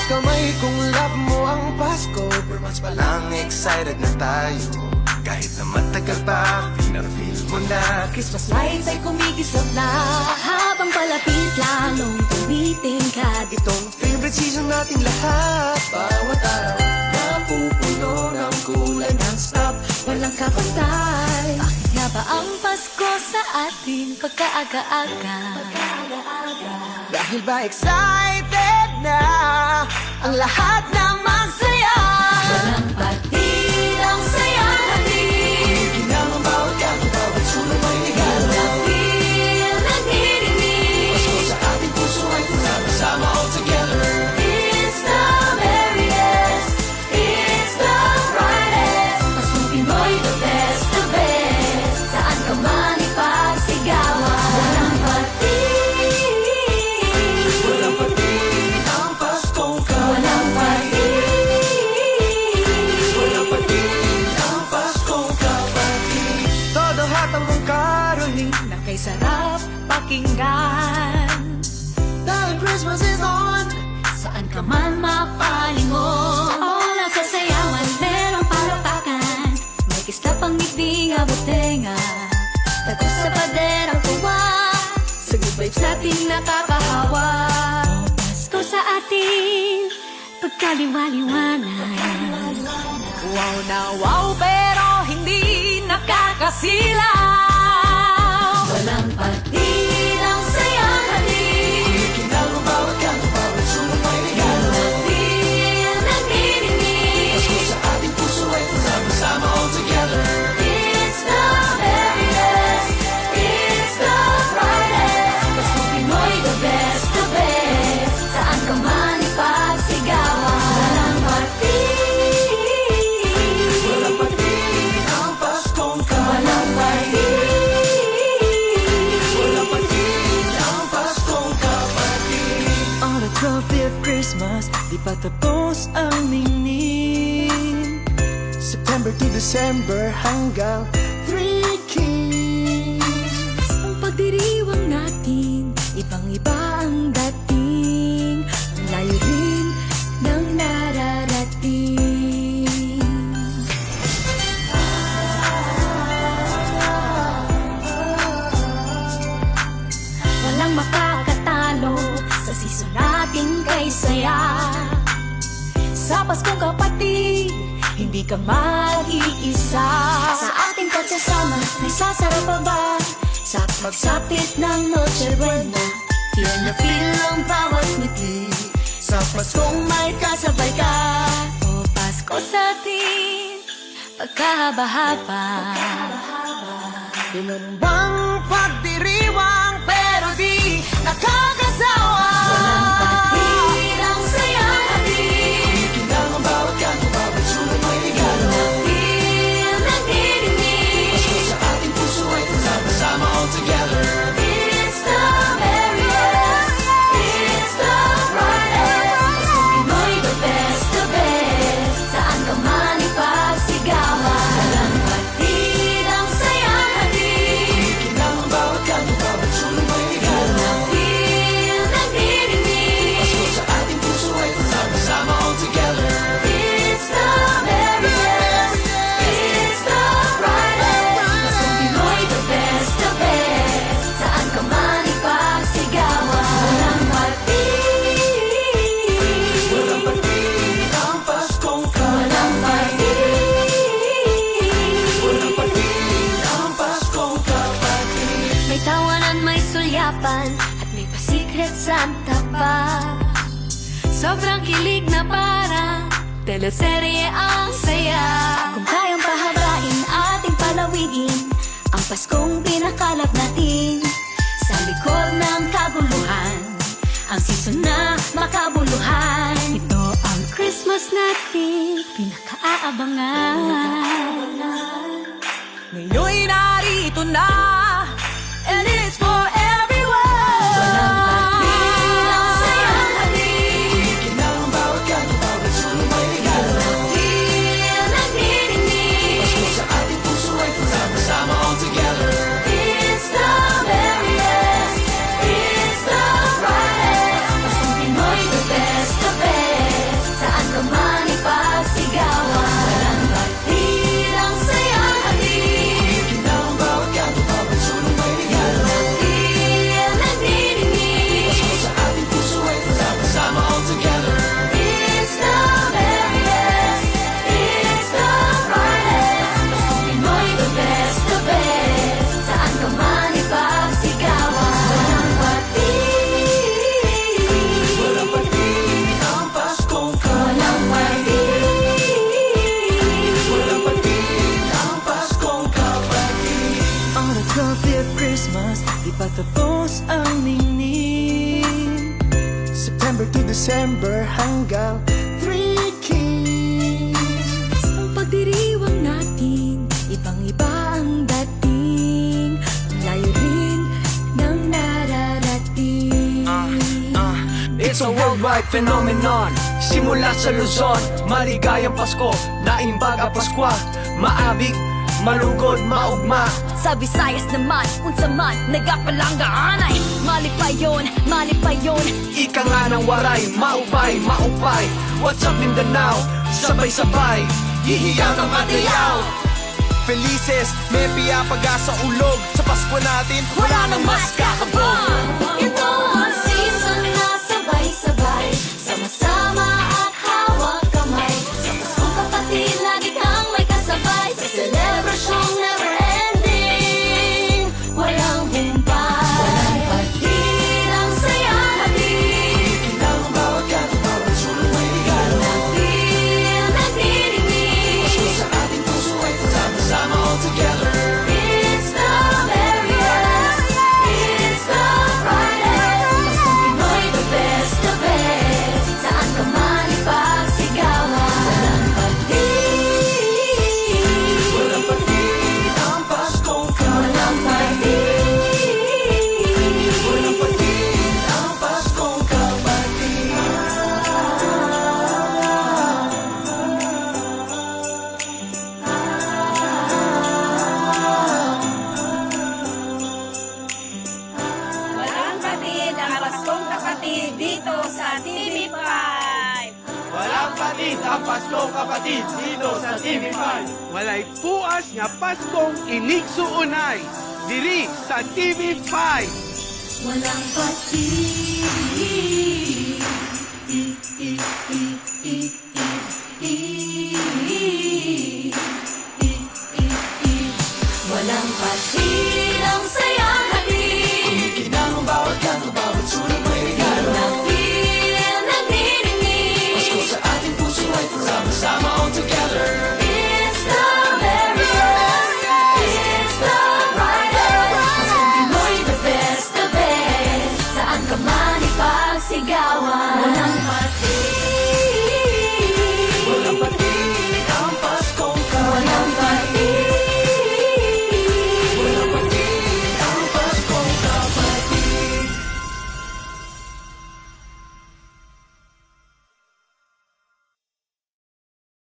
kamay kung love mo ang Pasko. Per months pa lang excited na tayo. Kahit na matagal pa, feel mo na Christmas lights ay kumikislap na. Habang palapit lalong tumiting ka. Itong favorite season nating lahat. Bawat araw napupuno ng kulay non-stop. Walang kapantay. Bakit nga ba ang Pasko sa atin pagkaaga-aga? Dahil ba excited na ang lahat ng magsaya? Walang patid ang saya natin. Ginang ang bawat kanto, bawat sulong may regalo. Na-feel, nagdirinig. Pasko sa ating puso ay sama all together. It's the merriest, it's the brightest. Paskong Pinoy, the best, the best. Saan ka man ipagsigawan. Walang patid. Walang patid ang Paskong kamay. Walang patid. Walang patid ang Paskong kapatid. Todo hatang mong caroling. Na kay sarap pakinggan. Dahil Christmas is on. Saan ka man mapalingon. All ang sasayawan, merong palakpakan. May kislap ang ngiti nga butenga. Tagos sa pader ang tuwa. Sa good vibes natin nakakahawa. Pasko sa atin, pagkaliwaliwanag. Wow na wow pero hindi nakakasilaw. Walang patid ang saya natin. Ginang ang bawat kanto, bawat sulong may regalo. Na-feel, nagdirinig. Pasko sa ating puso ay sama all together. It's the merriest, it's the brightest. Paskong Pinoy, the best, the best. Saan ka man ipagsigawan. Walang patid. Walang patid ang Paskong Walang kamay. patid. Walang patid ang Paskong kapatid. On the trophy of Christmas, di pa tapos ang ningning. September to December hanggang Three Kings. Ang pagdiriwang natin, ibang-iba ang dating. Ang layo rin ng nararating. Walang makakatalo sa season natin kay saya. Sa Paskong kapatid, hindi ka mag-iisa. Sa ating pagsasama, may sasarap pa ba? Sa pagsapit ng Noche Buena, feel na feel ang bawat ngiti. Sa Paskong Kung may kasabay ka, o Pasko sa atin, pagkahaba-haba. Inumbang pagdiriwang pero di nakakasawa. Walang patid ang saya natin. Ginang ang bawat kanto, bawat sulong may regalo. Na-feel, nagdirinig. Pasko sa ating puso ay sama all together. It's the merriest, it's the brightest. Paskong Pinoy, the best, the best. Saan ka man ipagsigawan. Walang patid ang saya natin. Ginang ang bawat kanto, bawat sulong may regalo. Na-feel, nagdirinig. Pasko sa ating puso ay sama all together. It's the merriest, it's the brightest. Paskong Pinoy, the best, the best. Saan ka man ipagsigawan. Walang patid. Walang patid ang Paskong Walang kapatid. patid. Walang patid ang Paskong kapatid. May tawanan, may sulyapan, at may pa-secret Santa pa. Sobrang kilig na parang teleserye ang saya. Kung kayang pahabain, ating palawigin ang Paskong pinakalap natin. Sa likod ng kaguluhan, ang season na makabuluhan. Ito ang Christmas natin, pinakaabangan. Ngayon'y narito na, and it's for everyone. Walang patid ang saya natin. Ginang ang bawat kanto, bawat sulong may regalo. Na-feel, nagdirinig. Pasko sa ating puso ay sama all together. It's the merriest, it's the brightest. Paskong Pinoy, the best, the best. December hanggang 3 Kings. Ang pagdiriwang natin, ibang-iba ang dating. Ang layo rin ng nararating. It's a worldwide phenomenon. Simula sa Luzon, maligayang Pasko, naimbaga Paskwa, maabig, malugod, maugma. Sa Visayas naman, unsa man, nagapalangga anay. Malipayon, Ika nga ng waray, maupay, maupay. What's up Mindanao? Sabay-sabay, hihiyaw ng matayaw. Felices, may piyapaga sa ulog. Sa Pasko natin, wala nang mas kakabog. Ito ang season na sabay-sabay, sama-sama at hawak kamay. Sa Paskong kapatid, lagi kang may kasabay. Sa celebrasyong never ending, walang humpay. Walang patid, ang saya natin. Ang bawat kanto, bawat sulong may regalo. Feel nagdirinig. Pasko sa ating puso ay sama-sama all together. It's the merriest, it's the brightest. Paskong Pinoy, the best, the best. Saan ka man ipagsigawan. Walang patid. Walang patid ang Paskong Walang patid. Walang patid ang Paskong kapatid. Walang patid ang Paskong Kapatid dito sa TV5. Walang patid ang Paskong kapatid dito sa TV5. Walay puas nga Paskong iniksuunay diri sa TV5. Walang patid.